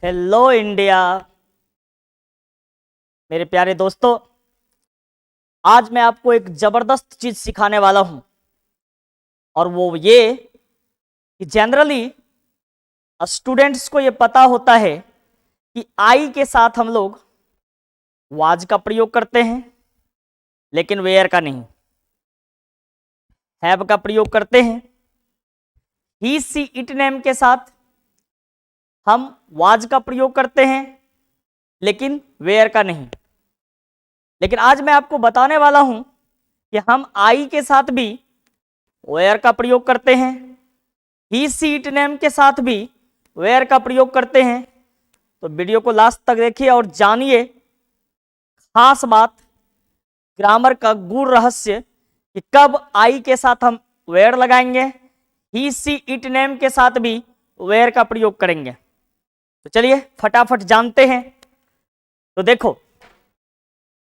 Hello India. मेरे प्यारे दोस्तों, आज मैं आपको एक जबरदस्त चीज सिखाने वाला हूं और वो ये कि जनरली स्टूडेंट्स को ये पता होता है कि आई के साथ हम लोग वाज का प्रयोग करते हैं लेकिन वेयर का नहीं। हैव का प्रयोग करते हैं। ही सी इट नेम के साथ हम वाज का प्रयोग करते हैं लेकिन वेयर का नहीं। लेकिन आज मैं आपको बताने वाला हूं कि हम आई के साथ भी वेयर का प्रयोग करते हैं, ही सी इट नेम के साथ भी वेयर का प्रयोग करते हैं। तो वीडियो को लास्ट तक देखिए और जानिए खास बात, ग्रामर का गूढ़ रहस्य कि कब आई के साथ हम वेयर लगाएंगे, ही सी इट नेम के साथ भी वेयर का प्रयोग करेंगे। तो चलिए फटाफट जानते हैं। तो देखो,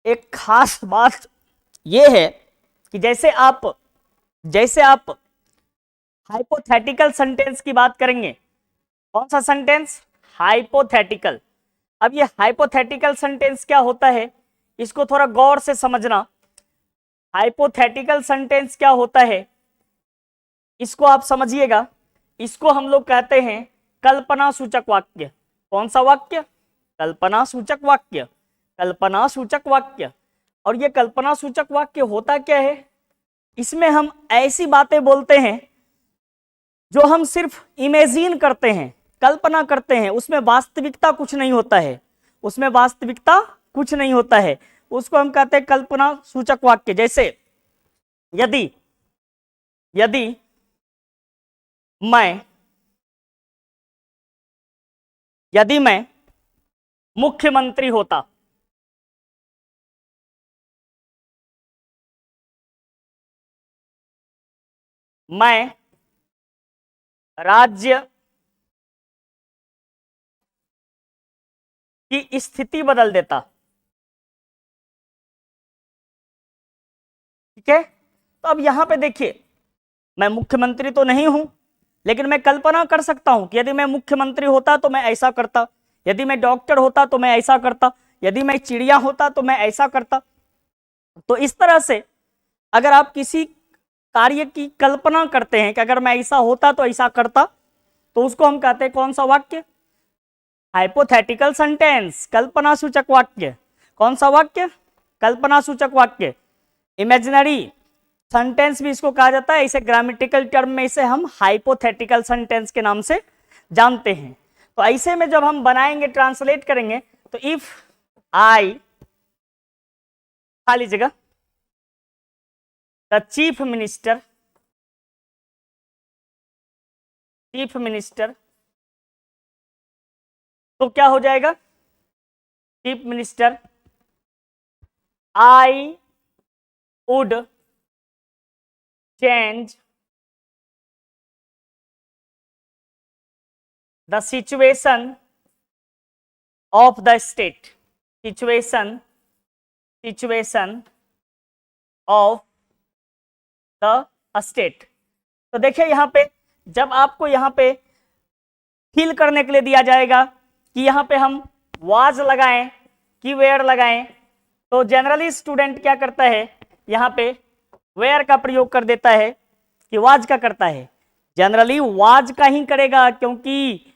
एक खास बात यह है कि जैसे आप हाइपोथेटिकल सेंटेंस की बात करेंगे। कौन सा सेंटेंस? हाइपोथेटिकल। अब ये हाइपोथेटिकल सेंटेंस क्या होता है, इसको थोड़ा गौर से समझना। हाइपोथेटिकल सेंटेंस क्या होता है इसको आप समझिएगा। इसको हम लोग कहते हैं कल्पना सूचक वाक्य। कौन सा वाक्य? कल्पना सूचक वाक्य। कल्पना सूचक वाक्य। और ये कल्पना सूचक वाक्य होता क्या है? इसमें हम ऐसी बातें बोलते हैं जो हम सिर्फ इमेजिन करते हैं, कल्पना करते हैं। उसमें वास्तविकता कुछ नहीं होता है। उसमें वास्तविकता कुछ नहीं होता है। उसको हम कहते हैं कल्पना सूचक वाक्य। जैसे यदि मैं मुख्यमंत्री होता, मैं राज्य की स्थिति बदल देता। ठीक है, तो अब यहां पे देखिए, मैं मुख्यमंत्री तो नहीं हूं लेकिन मैं कल्पना कर सकता हूं कि यदि मैं मुख्यमंत्री होता तो मैं ऐसा करता, यदि मैं डॉक्टर होता तो मैं ऐसा करता, यदि मैं चिड़िया होता तो मैं ऐसा करता। तो इस तरह से अगर आप किसी कार्य की कल्पना करते हैं कि अगर मैं ऐसा होता तो ऐसा करता, तो उसको हम कहते हैं कौन सा वाक्य? हाइपोथेटिकल सेंटेंस, कल्पना सूचक वाक्य। कौन सा वाक्य? कल्पना सूचक वाक्य। इमेजिनरी सेंटेंस भी इसको कहा जाता है। इसे ग्रामेटिकल टर्म में इसे हम हाइपोथेटिकल सेंटेंस के नाम से जानते हैं। तो ऐसे में जब हम बनाएंगे, ट्रांसलेट करेंगे, तो इफ आई, खाली जगह, द चीफ मिनिस्टर तो क्या हो जाएगा? Chief minister, I would change the situation of the state. Situation of the state. तो देखिए यहां पे, जब आपको यहां पे फील करने के लिए दिया जाएगा कि यहां पे हम वाज लगाएं कि वेयर लगाएं, तो जनरली स्टूडेंट क्या करता है, यहां पे वेयर का प्रयोग कर देता है कि वाज का करता है। जनरली वाज का ही करेगा, क्योंकि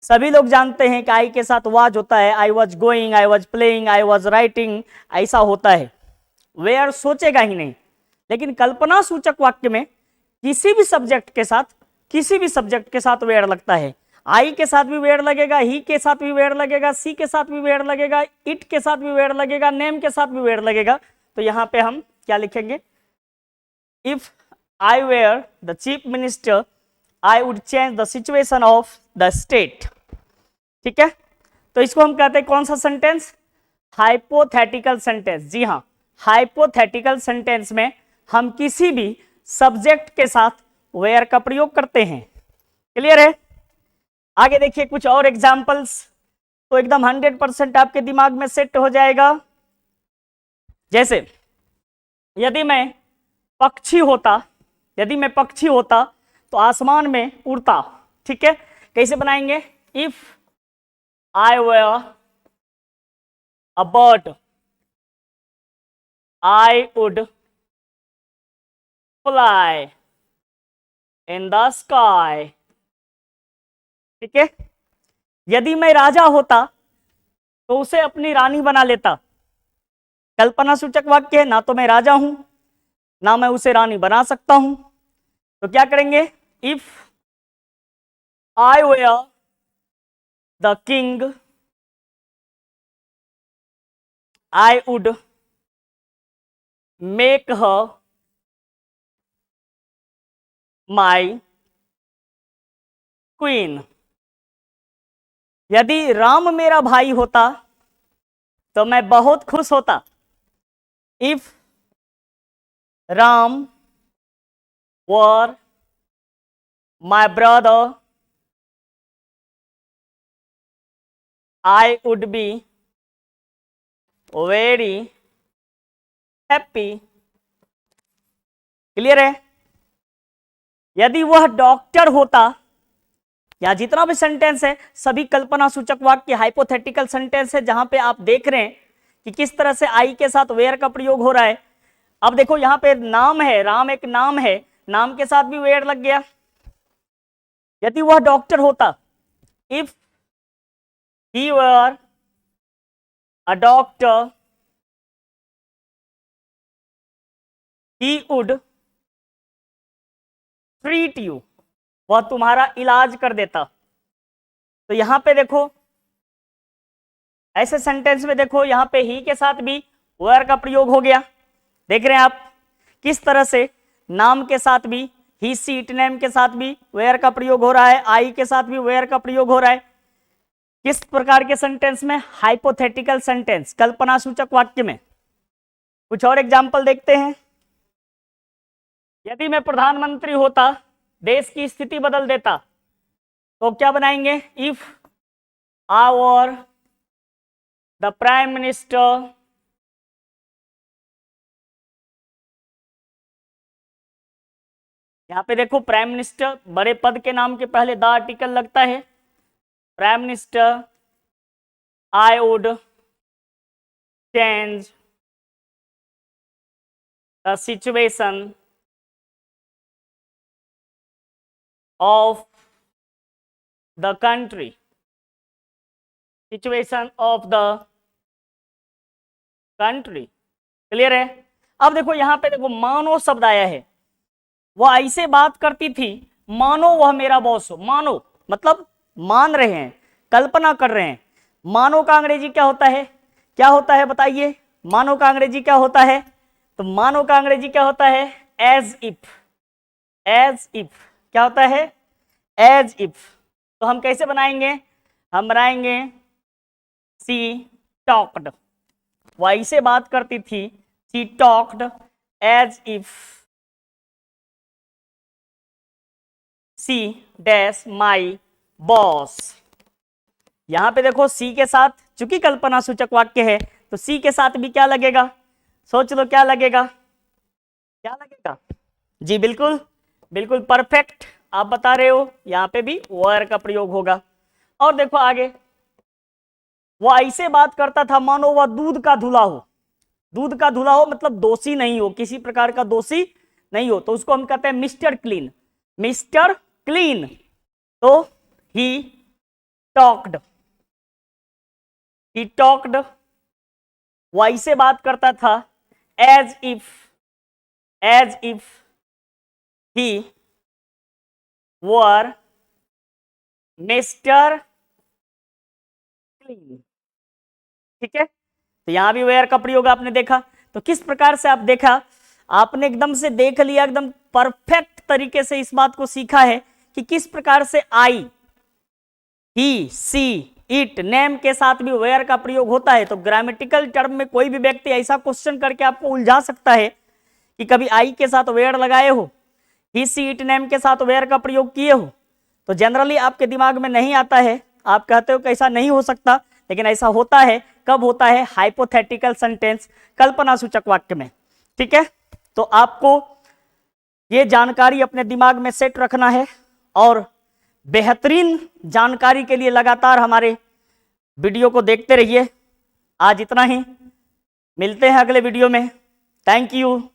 सभी लोग जानते हैं कि आई के साथ वाज होता है। I was going, I was playing, I was writing, ऐसा होता है। वेयर सोचेगा ही नहीं। लेकिन कल्पना सूचक वाक्य में किसी भी सब्जेक्ट के साथ वेयर लगता है। आई के साथ भी वेयर लगेगा, ही के साथ भी वेयर लगेगा, सी के साथ भी वेयर लगेगा, इट के साथ भी वेयर लगेगा, नेम के साथ भी वेयर लगेगा। तो यहां पे हम क्या लिखेंगे? If I were the chief minister, I would change the situation of the state. ठीक है, तो इसको हम कहते हैं कौन सा सेंटेंस? Hypothetical sentence. जी हां, हाइपोथेटिकल सेंटेंस में हम किसी भी सब्जेक्ट के साथ वेयर का प्रयोग करते हैं। क्लियर है? आगे देखिए कुछ और एग्जांपल्स, तो एकदम 100% आपके दिमाग में सेट हो जाएगा। जैसे यदि मैं पक्षी होता तो आसमान में उड़ता। ठीक है, कैसे बनाएंगे? If I were a bird, I would fly in the sky. ठीक है, यदि मैं राजा होता तो उसे अपनी रानी बना लेता। कल्पना सूचक वाक्य है, ना तो मैं राजा हूं ना मैं उसे रानी बना सकता हूं, तो क्या करेंगे? If I were the king I would make her my queen. यदि राम मेरा भाई होता तो मैं बहुत खुश होता। If Ram were my brother I would be very happy. Clear है? यदि वह डॉक्टर होता, या जितना भी सेंटेंस है सभी कल्पना सूचक वाक्य हाइपोथेटिकल सेंटेंस है, जहां पे आप देख रहे हैं कि किस तरह से आई के साथ वेयर का प्रयोग हो रहा है। अब देखो यहां पे नाम है, राम एक नाम है, नाम के साथ भी वेयर लग गया। यदि वह डॉक्टर होता, if he were a doctor he would treat you, वह तुम्हारा इलाज कर देता। तो यहां पे देखो ऐसे सेंटेंस में देखो यहां पे ही के साथ भी वेयर का प्रयोग हो गया। देख रहे हैं आप किस तरह से नाम के साथ भी, ही सी इट नेम के साथ भी वेयर का प्रयोग हो रहा है, आई के साथ भी वेयर का प्रयोग हो रहा है। किस प्रकार के सेंटेंस में? हाइपोथेटिकल सेंटेंस, कल्पना सूचक वाक्य में। कुछ और एग्जाम्पल देखते हैं। यदि मैं प्रधानमंत्री होता, देश की स्थिति बदल देता, तो क्या बनाएंगे? If I were the prime minister यहां पे देखो प्राइम मिनिस्टर बड़े पद के नाम के पहले द आर्टिकल लगता है। Prime minister I would change the situation of the country, situation of the country. Clear है? अब देखो यहां पे देखो मानो शब्द आया है, वह ऐसे बात करती थी मानो वह मेरा बॉस हो। मानो मतलब मान रहे हैं, कल्पना कर रहे हैं। मानो का अंग्रेजी क्या होता है? क्या होता है बताइए? मानो का अंग्रेजी क्या होता है? तो मानो का अंग्रेजी क्या होता है? As if. एज इफ क्या होता है? As if. तो हम कैसे बनाएंगे? हम बनाएंगे सी टॉक्ड, वह ऐसे बात करती थी, she talked as if she dash my boss. यहां पे देखो सी के साथ, चूंकि कल्पना सूचक वाक्य है तो सी के साथ भी क्या लगेगा? सोच लो क्या लगेगा? क्या लगेगा? जी बिल्कुल, बिल्कुल परफेक्ट आप बता रहे हो, यहां पे भी वर का प्रयोग होगा। और देखो आगे, वह ऐसे बात करता था मानो वह दूध का धुला हो। दूध का धुला हो मतलब दोषी नहीं हो, किसी प्रकार का दोषी नहीं हो, तो उसको हम कहते हैं मिस्टर क्लीन। Mister clean. तो ही टॉक्ड, ही टॉक्ड वैसे बात करता था as if he were mister clean. ठीक है, तो यहां भी वेयर का प्रयोग आपने देखा। तो किस प्रकार से आप देखा, आपने एकदम से देख लिया, एकदम परफेक्ट तरीके से इस बात को सीखा है कि किस प्रकार से आई, ही, सी, इट, नेम के साथ भी वेयर का प्रयोग होता है। तो ग्रामेटिकल टर्म में कोई भी व्यक्ति ऐसा क्वेश्चन करके आपको उलझा सकता है कि कभी आई के साथ वेयर लगाए हो, ही, सी, इट, नेम के साथ वेयर का प्रयोग किए हो, तो जनरली आपके दिमाग में नहीं आता है। आप कहते हो कि ऐसा नहीं हो सकता, लेकिन ऐसा होता है। कब होता है? हाइपोथेटिकल सेंटेंस, कल्पना सूचक वाक्य में। ठीक है, तो आपको ये जानकारी अपने दिमाग में सेट रखना है और बेहतरीन जानकारी के लिए लगातार हमारे वीडियो को देखते रहिए। आज इतना ही, मिलते हैं अगले वीडियो में। Thank you.